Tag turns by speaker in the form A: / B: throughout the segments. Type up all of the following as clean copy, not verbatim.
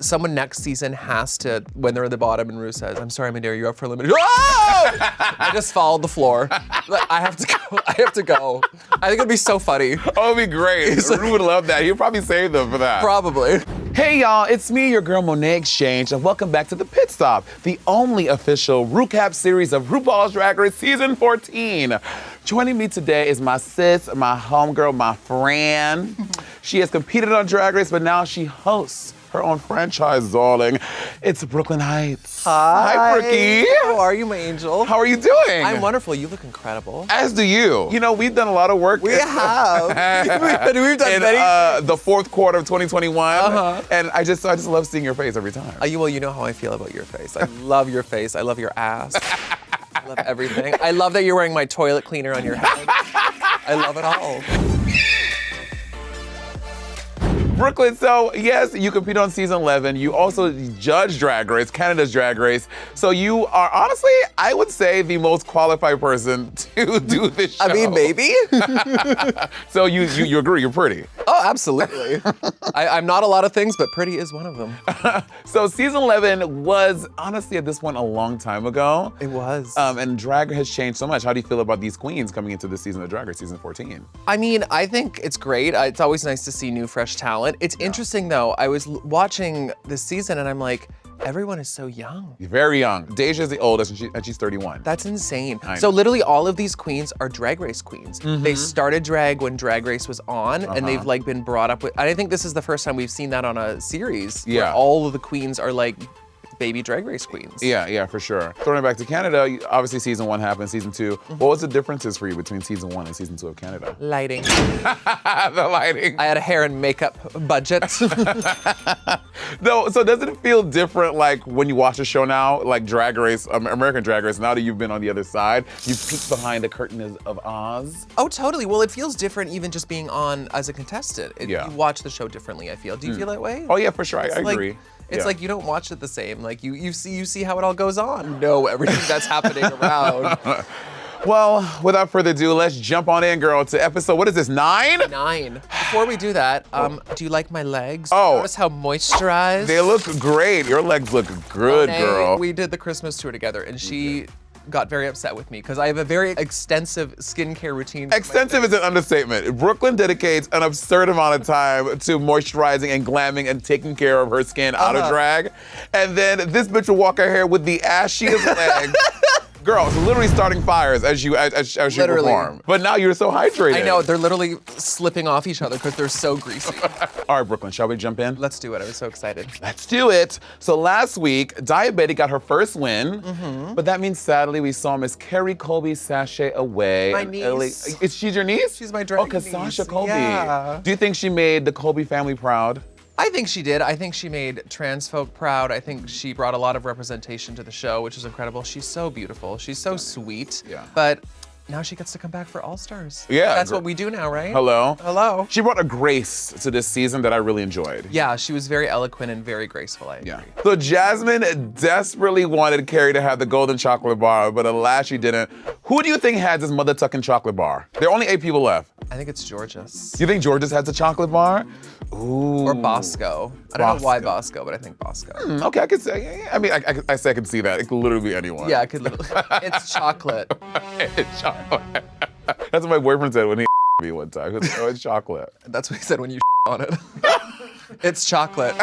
A: someone next season has to, when they're at the bottom and Ru says, I'm sorry, Monét, you're up for elimination. Oh! I just followed the floor. I have to go. I have to go. I think it'd be so funny.
B: Oh, it'd be great. Ru would love that. He'll probably save them for that.
A: Probably.
B: Hey y'all, it's me, your girl Monét X Change, and welcome back to The Pit Stop, the only official recap series of RuPaul's Drag Race Season 14. Joining me today is my sis, my homegirl, my friend. She has competed on Drag Race, but now she hosts her own franchise, darling. It's Brooke Lynn Hytes.
A: Hi.
B: Brookie.
A: How are you, my angel?
B: How are you doing?
A: I'm wonderful. You look incredible.
B: As do you. You know, we've done a lot of work.
A: We have. We've done
B: in
A: many.
B: The fourth quarter of 2021. And I just love seeing your face every time.
A: Well, you know how I feel about your face. I love your face. I love your ass. I love everything. I love that you're wearing my toilet cleaner on your head. I love it all.
B: Brooklyn, so yes, you compete on season 11. You also judge Drag Race, Canada's Drag Race. So you are honestly, I would say, the most qualified person to do this show.
A: I mean, maybe.
B: So you agree, you're pretty.
A: Oh, absolutely. I'm not a lot of things, but pretty is one of them.
B: So season 11 was honestly at this point a long time ago.
A: It was.
B: And drag has changed so much. How do you feel about these queens coming into this season of Drag Race, season 14?
A: I mean, I think it's great. It's always nice to see new, fresh talent. It's interesting though, I was watching this season and I'm like, everyone is so young.
B: Very young. Deja's the oldest and she's 31.
A: That's insane.
B: I
A: So
B: know.
A: literally all of these queens are Drag Race queens. They started drag when Drag Race was on and they've like been brought up with, I think this is the first time we've seen that on a series. Where
B: Yeah.
A: all of the queens are like baby Drag Race queens.
B: Yeah, for sure. Throwing it back to Canada, obviously season 1 happened, season 2. What was the differences for you between season 1 and season 2 of Canada?
A: Lighting.
B: The lighting.
A: I had a hair and makeup budget.
B: No, so does it feel different like when you watch the show now, like Drag Race, American Drag Race, now that you've been on the other side, you've peeked behind the curtain of Oz?
A: Oh, totally. Well, it feels different even just being on as a contestant.
B: Yeah.
A: You watch the show differently, I feel. Do you feel that way?
B: Oh yeah, for sure, I
A: Like,
B: agree.
A: It's
B: Yeah.
A: like you don't watch it the same. Like you see how it all goes on. You know everything that's happening around.
B: Well, without further ado, let's jump on in, girl, to episode, what is this, 9?
A: 9. Before we do that, do you like my legs?
B: Oh.
A: Notice how moisturized?
B: They look great. Your legs look good,
A: Monet,
B: girl.
A: We did the Christmas tour together and she got very upset with me because I have a very extensive skincare routine.
B: Extensive is an understatement. Brooklyn dedicates an absurd amount of time to moisturizing and glamming and taking care of her skin out of drag. And then this bitch will walk her hair with the ashiest legs. Girl, it's literally starting fires as you perform. But now you're so hydrated.
A: I know, they're literally slipping off each other because they're so greasy.
B: All right, Brooklyn, shall we jump in?
A: Let's do it, I was so excited.
B: Let's do it. So last week, Diabetic got her first win, but that means sadly we saw Miss Carrie Colby sashay away.
A: My niece.
B: She's your niece?
A: She's my drag niece.
B: Sasha Colby.
A: Yeah.
B: Do you think she made the Colby family proud?
A: I think she did. I think she made trans folk proud. I think she brought a lot of representation to the show, which is incredible. She's so beautiful. She's so sweet.
B: Yeah.
A: But now she gets to come back for All Stars.
B: Yeah.
A: That's what we do now, right?
B: Hello.
A: Hello.
B: She brought a grace to this season that I really enjoyed.
A: Yeah, she was very eloquent and very graceful, I agree.
B: Yeah. So Jasmine desperately wanted Carrie to have the golden chocolate bar, but alas, she didn't. Who do you think has this mother tucking chocolate bar? There are only 8 people left.
A: I think it's Georges.
B: You think Georges has a chocolate bar? Ooh.
A: Or Bosco. I don't know why Bosco, but I think Bosco.
B: Okay, I could say, yeah, I mean, I say I can see that. It could literally be anyone.
A: Yeah, I could literally. It's chocolate.
B: It's chocolate. That's what my boyfriend said when he me one time. He was like, oh, it's chocolate.
A: That's what he said when you on it. It's chocolate.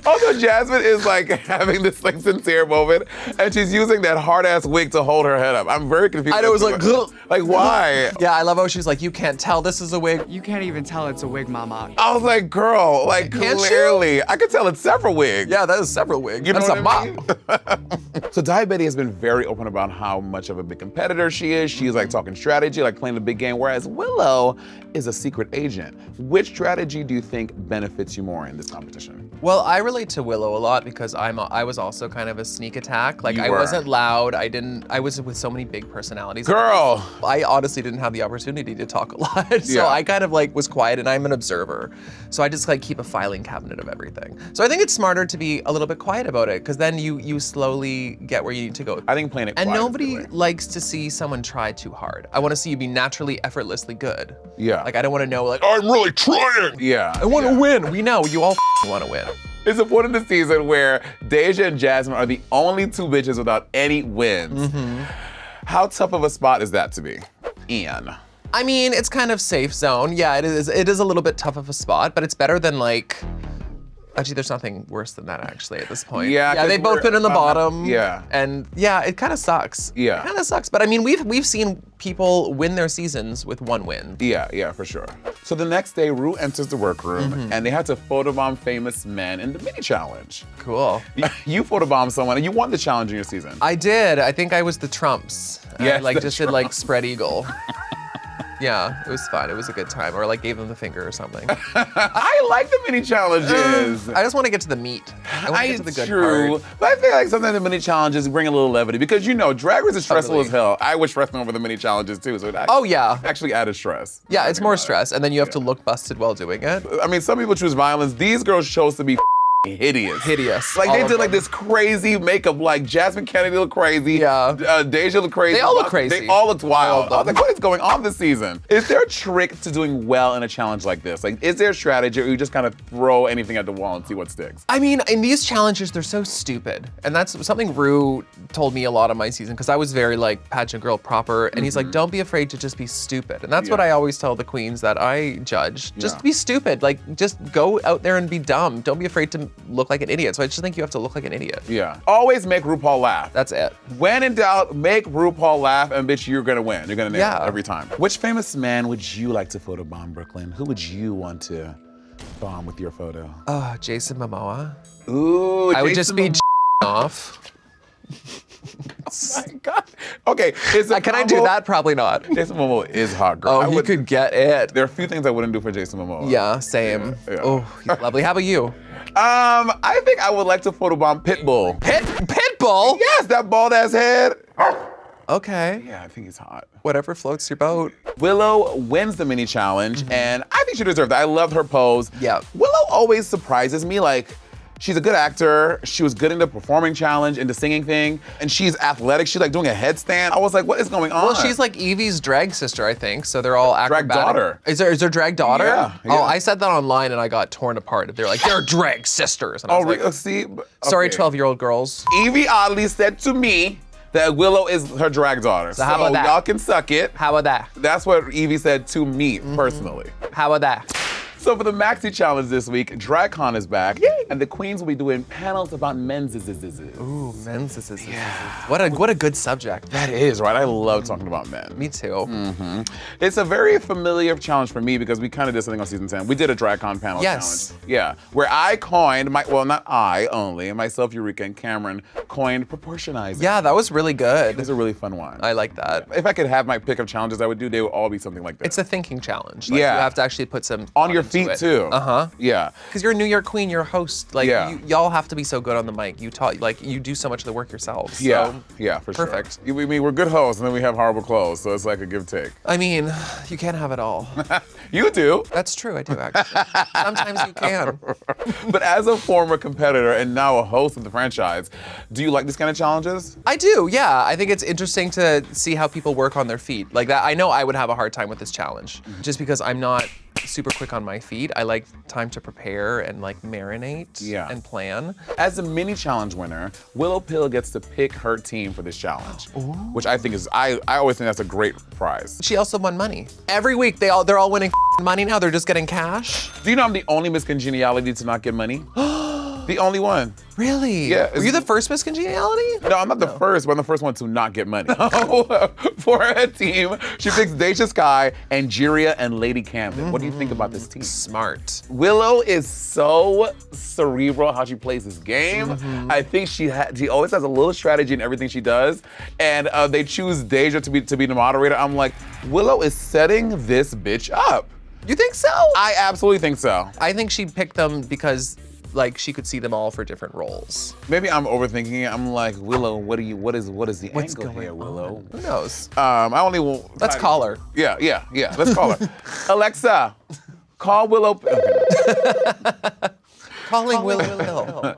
B: Also, Jasmine is like having this like sincere moment, and she's using that hard ass wig to hold her head up. I'm very confused.
A: I know, it was like,
B: like why?
A: Yeah, I love how she's like, you can't tell this is a wig.
C: You can't even tell it's a wig, mama.
B: I was like, girl, like
A: Can't you?
B: clearly, I could tell it's several wigs.
A: Yeah, that is several wigs.
B: You know
A: That's
B: what
A: a
B: I
A: mop.
B: mean? So Diabetic has been very open about how much of a big competitor she is. She's like talking strategy, like playing the big game, whereas Willow is a secret agent. Which strategy do you think benefits you more in this competition?
A: Well, I relate to Willow a lot because I was also kind of a sneak attack. Like
B: You
A: I
B: were.
A: wasn't loud. I was with so many big personalities.
B: Girl.
A: I honestly didn't have the opportunity to talk a lot. So
B: Yeah.
A: I kind of like was quiet and I'm an observer. So I just like keep a filing cabinet of everything. So I think it's smarter to be a little bit quiet about it because then you slowly get where you need to go.
B: I think playing it
A: And
B: quiet is a
A: nobody
B: good way.
A: likes to see someone try too hard. I want to see you be naturally, effortlessly good.
B: Yeah.
A: Like I don't want to know like,
B: I'm really trying. Yeah.
A: I want to win. We know you all want to win.
B: It's a point in the season where Deja and Jasmine are the only two bitches without any wins. How tough of a spot is that to be in?
A: I mean, it's kind of safe zone. Yeah, it is. It is a little bit tough of a spot, but it's better than like. Actually, there's nothing worse than that actually at this point.
B: Yeah,
A: they've both been in the bottom.
B: Yeah.
A: And yeah, it kind of sucks.
B: Yeah.
A: It kind of sucks. But I mean, we've seen people win their seasons with one win.
B: Yeah, for sure. So the next day, Ru enters the workroom and they had to photobomb famous men in the mini challenge.
A: Cool.
B: You photobombed someone and you won the challenge in your season.
A: I did. I think I was the Trumps.
B: Yes,
A: I
B: the
A: just did like spread eagle. Yeah, it was fun. It was a good time. Or like gave them the finger or something.
B: I like the mini challenges.
A: I just want to get to the meat. I want to get to the good
B: True.
A: part.
B: But I feel like sometimes the mini challenges bring a little levity because Drag Race is stressful
A: Totally.
B: as hell. I was stressing over the mini challenges too, so it
A: Oh yeah.
B: actually added stress.
A: Yeah, it's more stress, and then you have to look busted while doing it.
B: I mean, some people choose violence. These girls chose to be hideous.
A: Hideous.
B: Like
A: All
B: they
A: of
B: did like
A: them.
B: this crazy makeup. Like Jasmine Kennedy looked crazy.
A: Yeah.
B: Deja looked crazy.
A: They all look crazy.
B: They all looked wild.
A: All
B: I
A: of
B: was like, what is going on this season? Is there a trick to doing well in a challenge like this? Like, is there a strategy, or you just kind of throw anything at the wall and see what sticks?
A: I mean, in these challenges, they're so stupid. And that's something Ru told me a lot of my season, because I was very like pageant girl proper. And he's like, don't be afraid to just be stupid. And that's what
B: Yeah.
A: I always tell the queens that I judge. Just
B: Yeah.
A: be stupid. Like, just go out there and be dumb. Don't be afraid to look like an idiot. So I just think you have to look like an idiot.
B: Yeah. Always make RuPaul laugh.
A: That's it.
B: When in doubt, make RuPaul laugh, and bitch, you're gonna win. You're gonna nail it
A: Yeah.
B: every time. Which famous man would you like to photobomb, Brooklyn? Who would you want to bomb with your photo?
A: Jason Momoa.
B: Ooh,
A: I would just be
B: Momoa.
A: off.
B: Oh my God. Okay, is it
A: Can I do that? Probably not.
B: Jason Momoa is hot, girl.
A: Oh,
B: I
A: he
B: would-
A: could get it.
B: There are a few things I wouldn't do for Jason Momoa.
A: Yeah, same.
B: Yeah.
A: Oh, he's lovely. How about you?
B: I think I would like to photobomb Pitbull.
A: Pitbull?
B: Yes, that bald ass head.
A: Okay.
B: Yeah, I think he's hot.
A: Whatever floats your boat.
B: Willow wins the mini challenge, and I think she deserved it. I loved her pose.
A: Yeah.
B: Willow always surprises me. Like, she's a good actor. She was good in the performing challenge, in the singing thing, and she's athletic. She's like doing a headstand. I was like, what is going on?
A: Well, she's like Evie's drag sister, I think. So they're all acrobatic.
B: daughter.
A: Is there drag daughter?
B: Yeah, yeah.
A: Oh, I said that online and I got torn apart. They're like, they're drag sisters. And I
B: Oh,
A: was like,
B: see?
A: sorry,
B: Okay.
A: 12-year-old girls.
B: Evie oddly said to me that Willow is her drag daughter. So
A: how about that?
B: y'all can suck it.
A: How about that?
B: That's what Evie said to me personally.
A: How about that?
B: So for the Maxi Challenge this week, DragCon is back, and the queens will be doing panels about menzeses.
A: Ooh, menzeses. Yeah. What a good subject.
B: That is, right? I love talking about men.
A: Me too.
B: It's a very familiar challenge for me because we kind of did something on season 10. We did a DragCon panel
A: Yes.
B: challenge. Yeah, where I coined, not I only, myself, Eureka, and Cameron coined proportionizing.
A: Yeah, that was really
B: It
A: good.
B: was a really fun one.
A: I like that.
B: If I could have my pick of challenges I would do, they would all be something like this.
A: It's a thinking challenge. Like,
B: Yeah.
A: You have to actually put some
B: on your
A: thought
B: feet
A: into it.
B: too.
A: Uh-huh.
B: Yeah.
A: Because you're a New York queen, you're a host. Like,
B: Yeah.
A: y'all have to be so good on the mic. You do so much of the work yourselves.
B: Yeah,
A: So,
B: yeah, for
A: perfect.
B: sure. We mean, we're good hosts, and then we have horrible clothes, so it's like a give take.
A: I mean, you can't have it all.
B: You do,
A: That's true, I do actually. Sometimes you can.
B: but as a former competitor and now a host of the franchise, do you like these kind of challenges?
A: I do, yeah. I think it's interesting to see how people work on their feet. Like that, I know I would have a hard time with this challenge just because I'm not super quick on my feet. I like time to prepare and like marinate and plan.
B: As a mini challenge winner, Willow Pill gets to pick her team for this challenge, which I think is, I always think that's a great prize.
A: She also won money. Every week they're all winning money now. They're just getting cash.
B: Do you know I'm the only Miss Congeniality to not get money? The only one.
A: Really?
B: Yeah,
A: Were you the first Miss Congeniality?
B: No, I'm not the first, but I'm the first one to not get money. For her team, she picks Deja Sky, Angeria, and Lady Camden. What do you think about this team?
A: Smart.
B: Willow is so cerebral how she plays this game. I think she always has a little strategy in everything she does. And they choose Deja to be the moderator. I'm like, Willow is setting this bitch up.
A: You think so?
B: I absolutely think so.
A: I think she picked them because like she could see them all for different roles.
B: Maybe I'm overthinking it. I'm like, Willow, what is the
A: What's
B: angle
A: going
B: here, Willow?
A: Who knows?
B: I only will.
A: Let's call her.
B: Yeah. Let's call her. Alexa, call Willow.
A: Calling Willow.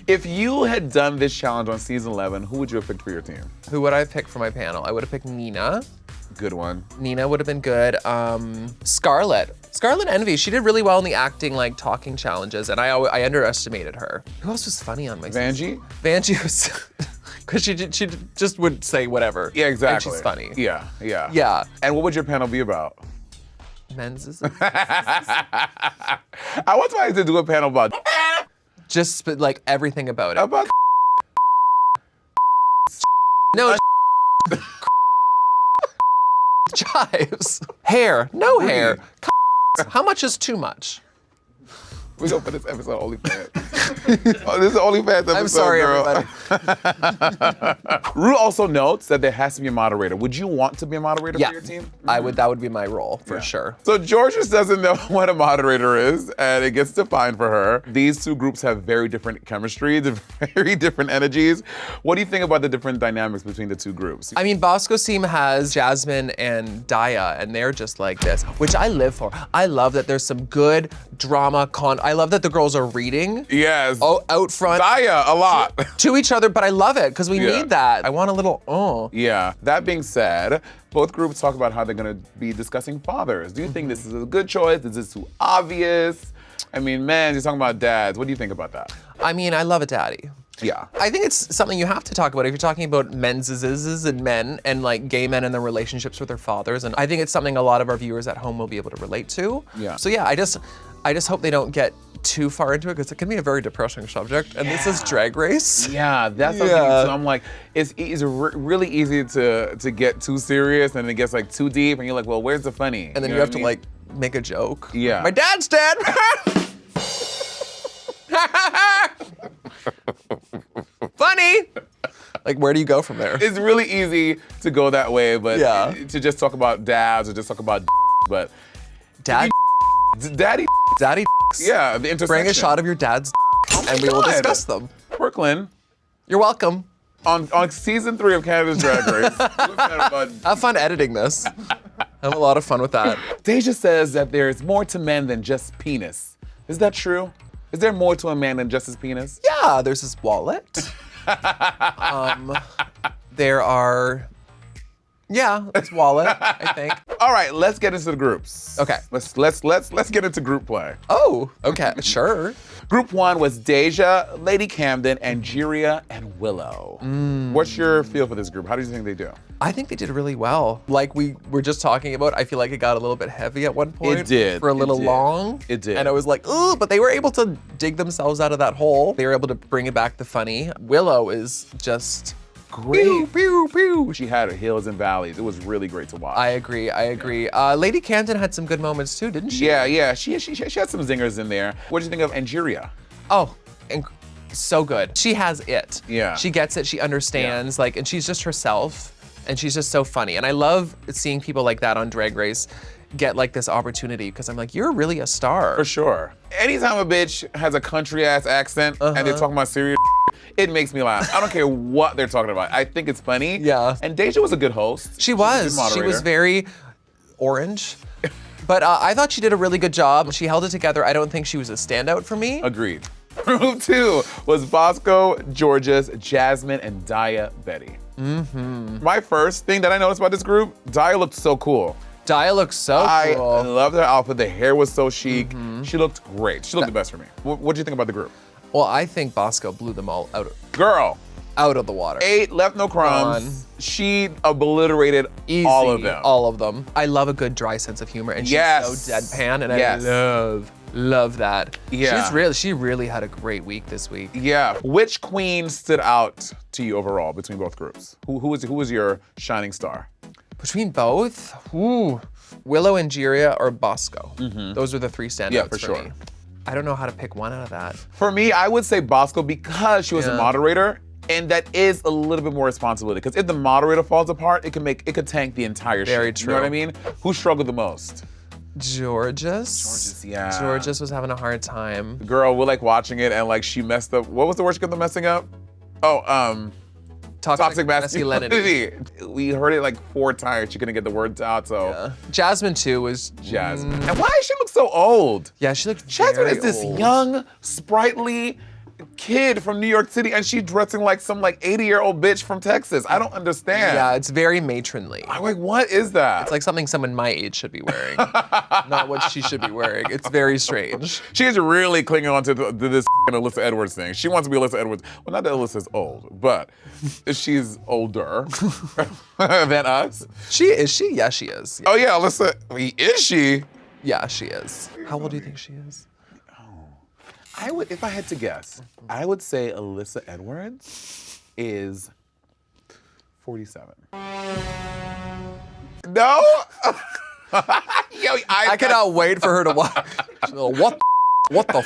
B: If you had done this challenge on season 11, who would you have picked for your team?
A: Who would I pick for my panel? I would have picked Nina.
B: good one.
A: Nina would have been good. Scarlett Envy, she did really well in the acting, like talking challenges, and I underestimated her. Who else was funny on my season? Vanjie was, because she just would say whatever.
B: Yeah, exactly.
A: And she's funny.
B: Yeah.
A: Yeah.
B: And what would your panel be about?
A: Menzeses.
B: I was trying to do a panel about
A: Just like everything about it.
B: about
A: No. Chives. Hair. No hair. How much is too much?
B: we gonna put this episode on OnlyFans. Oh, this is OnlyFans episode.
A: I'm sorry,
B: girl.
A: everybody.
B: Ru also notes that there has to be a moderator. Would you want to be a moderator
A: Yeah,
B: for your team?
A: I would. That would be my role for sure.
B: So George just doesn't know what a moderator is, and it gets defined for her. These two groups have very different chemistry, very different energies. What do you think about the different dynamics between the two groups?
A: I mean, Bosco's team has Jasmine and Daya, and they're just like this, which I live for. I love that there's some good drama I love that the girls are reading.
B: Yes.
A: Out front.
B: Daya, a lot.
A: To each other, but I love it because we need that. I want a little,
B: Yeah. That being said, both groups talk about how they're gonna be discussing fathers. Do you think this is a good choice? Is this too obvious? I mean, man, you're talking about dads. What do you think about that?
A: I mean, I love a daddy.
B: Yeah.
A: I think it's something you have to talk about if you're talking about menzeses and men and like gay men and their relationships with their fathers. And I think it's something a lot of our viewers at home will be able to relate to.
B: Yeah.
A: So yeah, I just hope they don't get too far into it because it can be a very depressing subject. And this is Drag Race.
B: Yeah, that's something. So I'm like, it's really easy to get too serious and it gets like too deep and you're like, well, where's the funny?
A: And then you
B: know
A: have
B: what
A: to
B: I mean?
A: like make a joke.
B: Yeah.
A: My dad's dead. Funny. Like, where do you go from there?
B: It's really easy to go that way, but
A: Yeah.
B: to just talk about dads or just talk about but
A: Dad,
B: daddy,
A: daddy,
B: yeah, the intersection.
A: bring a shot of your dad's and we will
B: God.
A: discuss them.
B: Brooke Lynn,
A: You're welcome.
B: on season 3 of Canada's Drag Race.
A: Have fun editing this. Have a lot of fun with that.
B: Deja says that there's more to men than just penis. Is that true? Is there more to a man than just his penis?
A: Yeah, there's his wallet. There are, his wallet, I think.
B: All right, let's get into the groups.
A: Okay.
B: Let's get into group play.
A: Oh, okay, sure.
B: Group 1 was Deja, Lady Camden, Angeria, and Willow. What's your feel for this group? How do you think they do?
A: I think they did really well. Like we were just talking about, I feel like it got a little bit heavy at one point.
B: It did.
A: For a little
B: It did.
A: long.
B: It did.
A: And I was like, ooh, but they were able to dig themselves out of that hole. They were able to bring it back the funny. Willow is just great.
B: Pew, pew, pew. She had her hills and valleys. It was really great to watch.
A: I agree. Lady Camden had some good moments too, didn't she?
B: Yeah. She had some zingers in there. What did you think of Angeria?
A: Oh, so good. She has it.
B: Yeah.
A: She gets it, she understands, like, and she's just herself, and she's just so funny. And I love seeing people like that on Drag Race get like this opportunity, because I'm like, you're really a star.
B: For sure. Anytime a bitch has a country ass accent and they're talking about serious it makes me laugh. I don't care what they're talking about. I think it's funny.
A: Yeah.
B: And Deja was a good host.
A: She was. She was very orange. But I thought she did a really good job. She held it together. I don't think she was a standout for me.
B: Agreed. Group 2 was Bosco, Georges, Jasmine, and Daya Betty. My first thing that I noticed about this group, Daya looked so cool.
A: Daya looks so
B: I
A: cool.
B: loved her outfit. The hair was so chic. She looked great. She looked the best for me. What do you think about the group?
A: Well, I think Bosco blew them all
B: Girl,
A: out of the water.
B: 8, left no crumbs. She obliterated
A: Easy,
B: all of them.
A: All of them. I love a good dry sense of humor, and she's so deadpan, and
B: Yes.
A: I love that.
B: Yeah.
A: She really had a great week this week.
B: Yeah. Which queen stood out to you overall between both groups? Who was your shining star?
A: Between both, Willow, Angeria, or Bosco. Those are the 3 standouts
B: for sure.
A: me. I don't know how to pick one out of that.
B: For me, I would say Bosco because she was a moderator, and that is a little bit more responsibility. Because if the moderator falls apart, it could tank the entire show.
A: Very
B: You know what I mean? Who struggled the most?
A: Georges,
B: yeah.
A: Georges was having a hard time.
B: Girl, we're like watching it, and like she messed up. What was the word she kept on messing up? Oh, toxic masculinity. We heard it like 4 times. She couldn't get the words out, so.
A: Jasmine too was.
B: Jasmine. And why does she look so old?
A: Yeah, she looked
B: Jasmine
A: very
B: is this
A: old.
B: young, sprightly, kid from New York City and she's dressing like some like 80-year-old bitch from Texas. I don't understand.
A: Yeah, it's very matronly.
B: I'm like, what is that?
A: It's like something someone my age should be wearing, not what she should be wearing. It's very strange.
B: She's really clinging on to this Alyssa Edwards thing. She wants to be Alyssa Edwards. Well, not that Alyssa's old, but she's older than us.
A: Is she? Yeah, she is.
B: Oh yeah, Alyssa, is she?
A: Yeah, she is. How old do you think she is?
B: I would, if I had to guess, I would say Alyssa Edwards is 47. No? Yo,
A: I cannot wait for her to watch. What the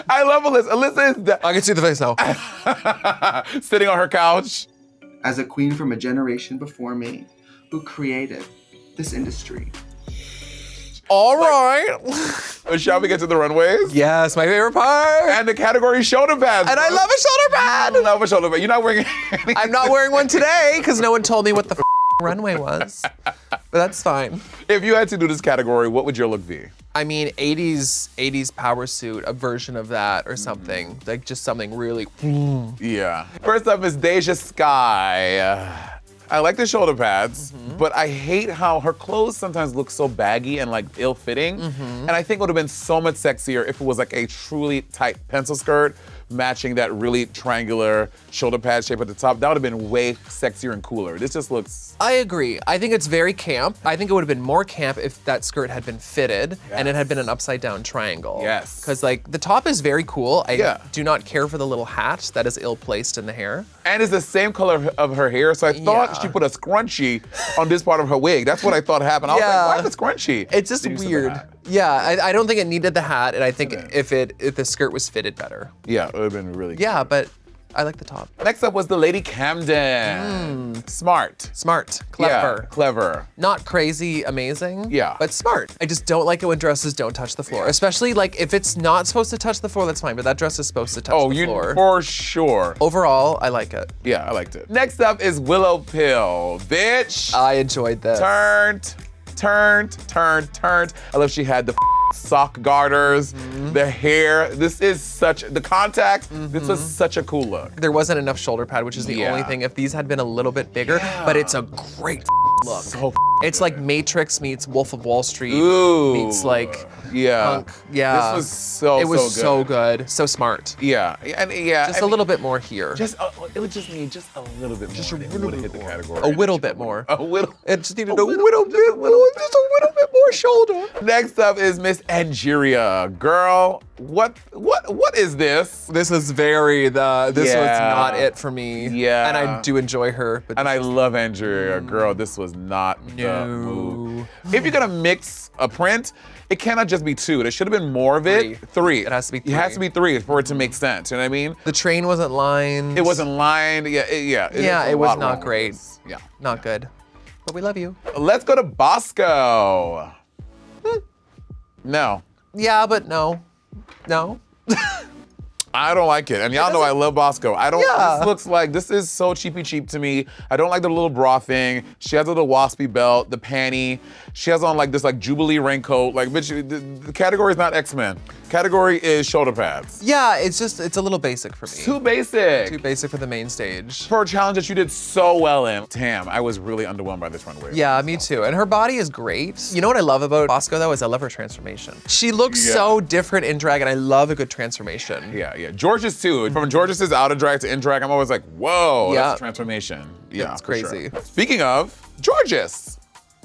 B: I love Alyssa. Alyssa is
A: I can see the face now.
B: sitting on her couch.
D: As a queen from a generation before me who created this industry.
A: All right.
B: Shall we get to the runways?
A: Yes, my favorite part.
B: And the category shoulder pads.
A: And I love a shoulder pad.
B: I love a shoulder pad. You're not wearing any.
A: I'm not wearing one today because no one told me what the runway was. But that's fine.
B: If you had to do this category, what would your look be?
A: I mean, 80s power suit, a version of that or something. Like just something really.
B: Yeah. First up is Deja Sky. I like the shoulder pads, but I hate how her clothes sometimes look so baggy and like ill-fitting. And I think it would have been so much sexier if it was like a truly tight pencil skirt matching that really triangular shoulder pad shape at the top. That would have been way sexier and cooler. This just looks...
A: I agree. I think it's very camp. I think it would have been more camp if that skirt had been fitted and it had been an upside down triangle.
B: Yes.
A: Because like the top is very cool. I
B: Yeah.
A: do not care for the little hat that is ill placed in the hair.
B: And it's the same color of her hair, so I thought
A: Yeah.
B: she put a scrunchie on this part of her wig. That's what I thought happened. I was
A: Yeah.
B: like, why the scrunchie?
A: It's just
B: Then you said the
A: weird.
B: hat.
A: Yeah, I don't think it needed the hat, and I think if the skirt was fitted better.
B: Yeah, it would have been really
A: Yeah, but I like the top.
B: Next up was the Lady Camden. Smart.
A: Smart, clever.
B: Yeah, clever.
A: Not crazy, amazing.
B: Yeah.
A: But smart. I just don't like it when dresses don't touch the floor. Especially like if it's not supposed to touch the floor, that's fine. But that dress is supposed to touch the floor.
B: For sure.
A: Overall, I like it.
B: Yeah, I liked it. Next up is Willow Pill. Bitch.
A: I enjoyed this.
B: Turned. I love she had the sock garters, the hair. This is such, the contacts, this was such a cool look.
A: There wasn't enough shoulder pad, which is the only thing. If these had been a little bit bigger, but it's a great look.
B: So
A: It's like Matrix meets Wolf of Wall Street
B: Ooh.
A: meets like
B: yeah.
A: Punk. Yeah.
B: This was so
A: It was
B: good.
A: so good, so smart.
B: Yeah, and yeah.
A: Just a little bit more here.
B: It would just need just a little bit more. Just a little bit hit the category.
A: A whittle bit more.
B: A whittle.
A: It just needed a whittle bit more, just a whittle bit more shoulder.
B: Next up is Miss Angeria. Girl, what is this?
A: This is very this was
B: Yeah.
A: not it for me.
B: Yeah.
A: And I do enjoy her, but
B: And I love Angeria. Girl, this was not the move. If you're gonna mix a print, it cannot just be two. There should have been more of it. Three.
A: It has to be
B: It has
A: three.
B: to be three for it to make sense. You know what I mean?
A: the train wasn't lined.
B: It wasn't lined. Yeah,
A: Yeah, it was
B: lot wrong
A: not
B: with
A: great.
B: this. Yeah.
A: Not good. But we love you.
B: Let's go to Bosco. No.
A: Yeah, but no. No.
B: I don't like it. And y'all know I love Bosco. I don't,
A: Yeah.
B: this looks like, this is so cheapy cheap to me. I don't like the little bra thing. She has a little waspy belt, the panty. She has on like this like Jubilee raincoat. Like, bitch, the category is not X-Men. Category is shoulder pads.
A: Yeah, it's a little basic for me.
B: Too basic.
A: Too basic for the main stage.
B: For a challenge that you did so well in. Damn, I was really underwhelmed by this runway.
A: Yeah, me too. And her body is great. You know what I love about Bosco though is I love her transformation. She looks
B: Yeah.
A: so different in drag, and I love a good transformation.
B: Yeah. George's too. From George's out of drag to in drag, I'm always like, whoa,
A: Yeah.
B: that's a transformation. Yeah,
A: It's
B: for sure.
A: crazy.
B: Speaking of, George's.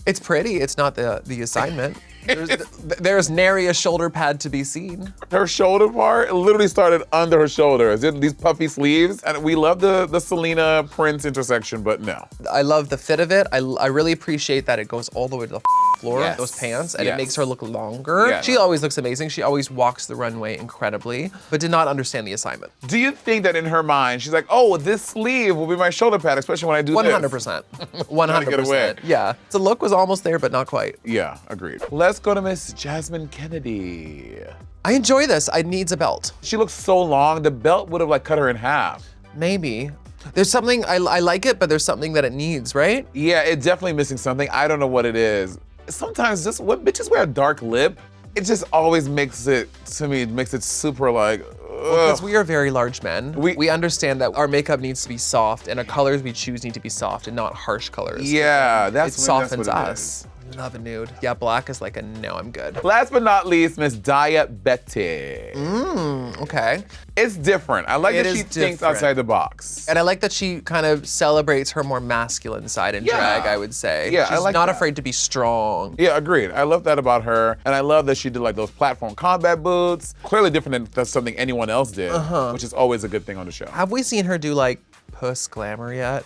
A: It's pretty. It's not the assignment. There's nary a shoulder pad to be seen.
B: Her shoulder part literally started under her shoulders. These puffy sleeves. And we love the Selena Prince intersection, but no.
A: I love the fit of it. I really appreciate that it goes all the way to the floor,
B: Yes.
A: those pants, and
B: Yes.
A: it makes her look longer.
B: Yeah.
A: She always looks amazing. She always walks the runway incredibly, but did not understand the assignment.
B: Do you think that in her mind, she's like, oh, this sleeve will be my shoulder pad, especially when I do
A: 100%. 100%.
B: get away.
A: Yeah. The look was almost there, but not quite.
B: this? Yeah, agreed. Let's go to Miss Jasmine Kennedy.
A: I enjoy this. I needs a belt.
B: She looks so long, the belt would have like cut her in half.
A: Maybe. There's something, I like it, but there's something that it needs, right?
B: Yeah, it's definitely missing something. I don't know what it is. Sometimes just when bitches wear a dark lip, it just always makes it, to me, it makes it super like,
A: Because we are very large men. We understand that our makeup needs to be soft and the colors we choose need to be soft and not harsh colors.
B: Yeah,
A: It softens us. Love a nude. Yeah, black is like a no, I'm good.
B: Last but not least, Miss Betty.
A: Okay.
B: It's different. I like that she thinks outside the box.
A: And I like that she kind of celebrates her more masculine side in drag, I would say.
B: Yeah,
A: She's
B: I like
A: not
B: that.
A: afraid to be strong.
B: Yeah, agreed. I love that about her. And I love that she did like those platform combat boots. Clearly different than something anyone else did, which is always a good thing on the show.
A: Have we seen her do like puss glamour yet?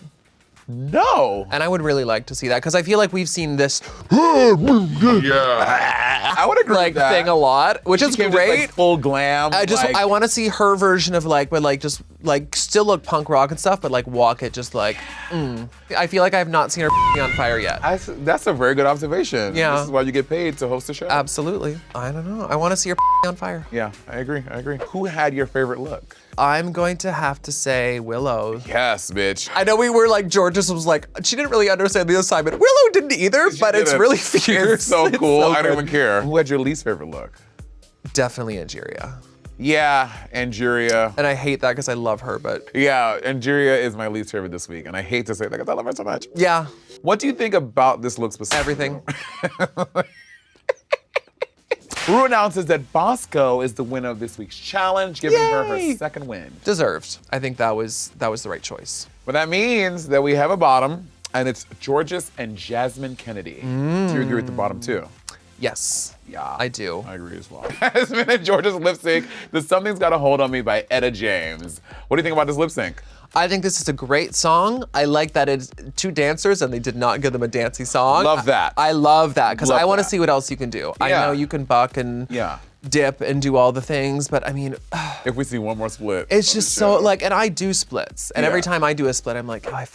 B: No.
A: And I would really like to see that because I feel like we've seen this
B: I would agree
A: like
B: with that.
A: thing a lot, which is
B: Came
A: great.
B: just, like, full glam.
A: I want to see her version of like, but like just like still look punk rock and stuff, but like walk it just like. I feel like I have not seen her on fire yet.
B: That's a very good observation.
A: Yeah.
B: This is why you get paid to host a show.
A: Absolutely. I don't know. I want to see her on fire.
B: Yeah, I agree. Who had your favorite look?
A: I'm going to have to say Willow.
B: Yes, bitch.
A: I know we were like, Georges was like, she didn't really understand the assignment. Willow didn't either, but it's really fierce.
B: It's so cool. I don't
A: good.
B: even care. Who had your least favorite look?
A: Definitely Angeria.
B: Yeah, Angeria.
A: And I hate that because I love her, but
B: Yeah, Angeria is my least favorite this week. And I hate to say that because I love her so much.
A: yeah,
B: What do you think about this look specifically?
A: everything.
B: Ru announces that Bosco is the winner of this week's challenge, giving her
A: Yay!
B: her second win.
A: Deserved. I think that was the right choice.
B: But that means that we have a bottom, and it's Georges and Jasmine Kennedy. Do you agree with the bottom too?
A: Yes.
B: Yeah.
A: I do.
B: I agree as well. Jasmine and Georges lip sync, the Something's Got a Hold on Me by Etta James. What do you think about this lip sync?
A: I think this is a great song. I like that it's two dancers and they did not give them a dancey song.
B: Love that.
A: I love that because
B: Love
A: I want to
B: that.
A: see what else you can do. I
B: Yeah.
A: know you can buck and
B: Yeah.
A: dip and do all the things, but I mean,
B: If we see one more split.
A: it's
B: on
A: just
B: the
A: so
B: show.
A: like, and I do splits, and every
B: Yeah.
A: time I do a split, I'm like, oh, I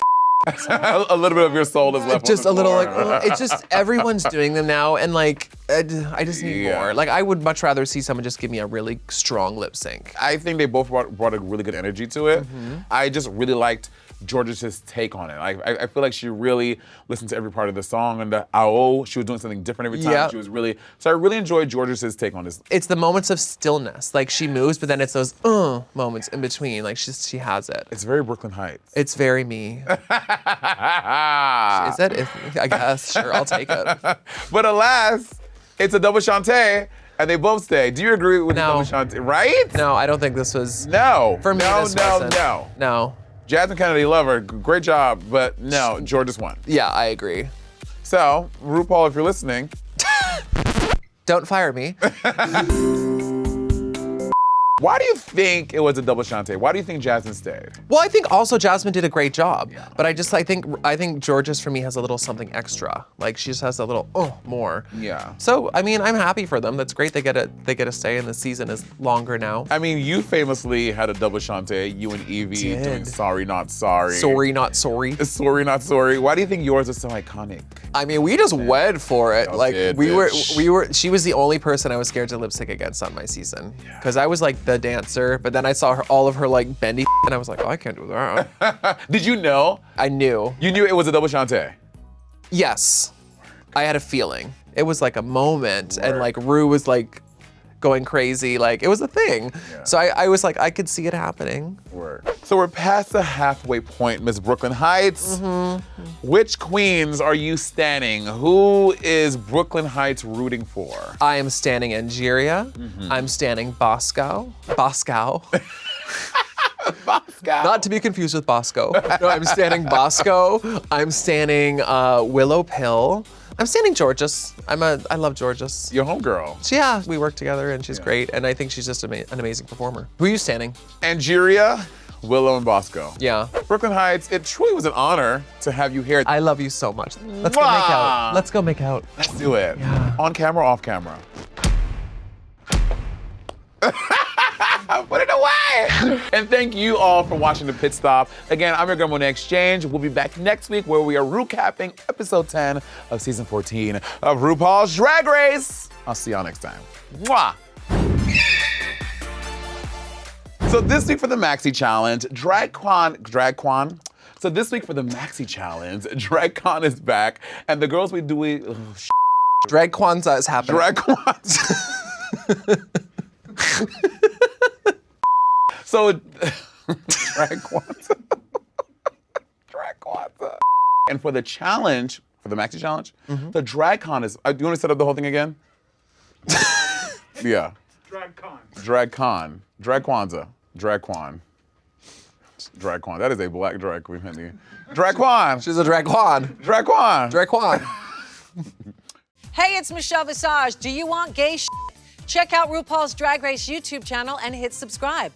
B: a little bit of your soul is left
A: just
B: on
A: a
B: the
A: little
B: floor.
A: like, it's just everyone's doing them now, and like, I just need
B: Yeah.
A: more. Like, I would much rather see someone just give me a really strong lip sync.
B: I think they both brought a really good energy to it. I just really liked Georges' take on it. I feel like she really listened to every part of the song, and the ow, she was doing something different every time.
A: Yeah.
B: She was really, so I really enjoyed Georges' take on this.
A: It's the moments of stillness. Like she moves, but then it's those moments in between. Like she has it.
B: It's very Brooke Lynn Hytes.
A: It's very me. Is that? I guess. Sure, I'll take it.
B: But alas, it's a double chante, and they both stay. Do you agree with the
A: No.
B: double chante? Right?
A: No, I don't think this was.
B: No.
A: For me,
B: no,
A: this
B: no,
A: wasn't.
B: no.
A: No.
B: Jasmine Kennedy, love her. Great job, but no, Georges won.
A: Yeah, I agree.
B: So, RuPaul, if you're listening,
A: Don't fire me.
B: why do you think it was a double chante? Why do you think Jasmine stayed?
A: Well, I think also Jasmine did a great job, but I think Georges for me has a little something extra. Like she just has a little more.
B: Yeah.
A: So I mean, I'm happy for them. That's great. They get to stay, and the season is longer now.
B: I mean, you famously had a double chante, you and Evie doing
A: Did.
B: Sorry Not Sorry.
A: Sorry, not sorry.
B: Sorry Not Sorry. Why do you think yours is so iconic?
A: I mean, we just wed for it.
B: Y'all
A: Like
B: did,
A: we
B: bitch.
A: were. She was the only person I was scared to lip sync against on my season, because I was like the dancer, but then I saw all of her like bendy, and I was like, oh, I can't do that.
B: Did you know?
A: I knew.
B: You knew it was a double chante.
A: Yes, I had a feeling. It was like a moment, and like Ru was like going crazy. Like it was a thing.
B: Yeah.
A: So I was like, I could see it happening.
B: Word. So we're past the halfway point, Miss Brooke Lynn Hytes. Which queens are you standing? Who is Brooke Lynn Hytes rooting for?
A: I am standing Angeria. I'm standing Bosco. Bosco. Not to be confused with Bosco. No, I'm standing Bosco. I'm standing Willow Pill. I'm standing Georges. I love Georges.
B: Your homegirl.
A: Yeah, we work together and she's great, and I think she's just an amazing performer. Who are you standing?
B: Angeria, Willow, and Bosco.
A: Yeah.
B: Brooke Lynn Hytes, it truly was an honor to have you here.
A: I love you so much. Let's go make out.
B: Mwah!
A: Let's go make out.
B: Let's do it.
A: Yeah.
B: On camera, off camera. Put it away! And thank you all for watching The Pit Stop. Again, I'm your girl, Monét X Change. We'll be back next week where we are recapping episode 10 of season 14 of RuPaul's Drag Race. I'll see y'all next time. Mwah! So this week for the Maxi Challenge, DragCon. So this week for the Maxi Challenge, DragCon is back, and the girls we do
A: Drag Kwanzaa is happening.
B: DragCon. So, drag Kwanzaa. Drag Kwanzaa. And for the challenge, for the maxi challenge, the drag con is, do you want to set up the whole thing again? Yeah.
E: Drag con.
B: Drag con. Drag Kwanzaa. Drag Kwan. Drag Kwan. That is a black drag queen, honey. Drag Kwan.
A: She's a drag Kwan.
B: Drag Kwan.
A: Drag Kwan.
F: Hey, it's Michelle Visage. Do you want gay shit? Check out RuPaul's Drag Race YouTube channel and hit subscribe.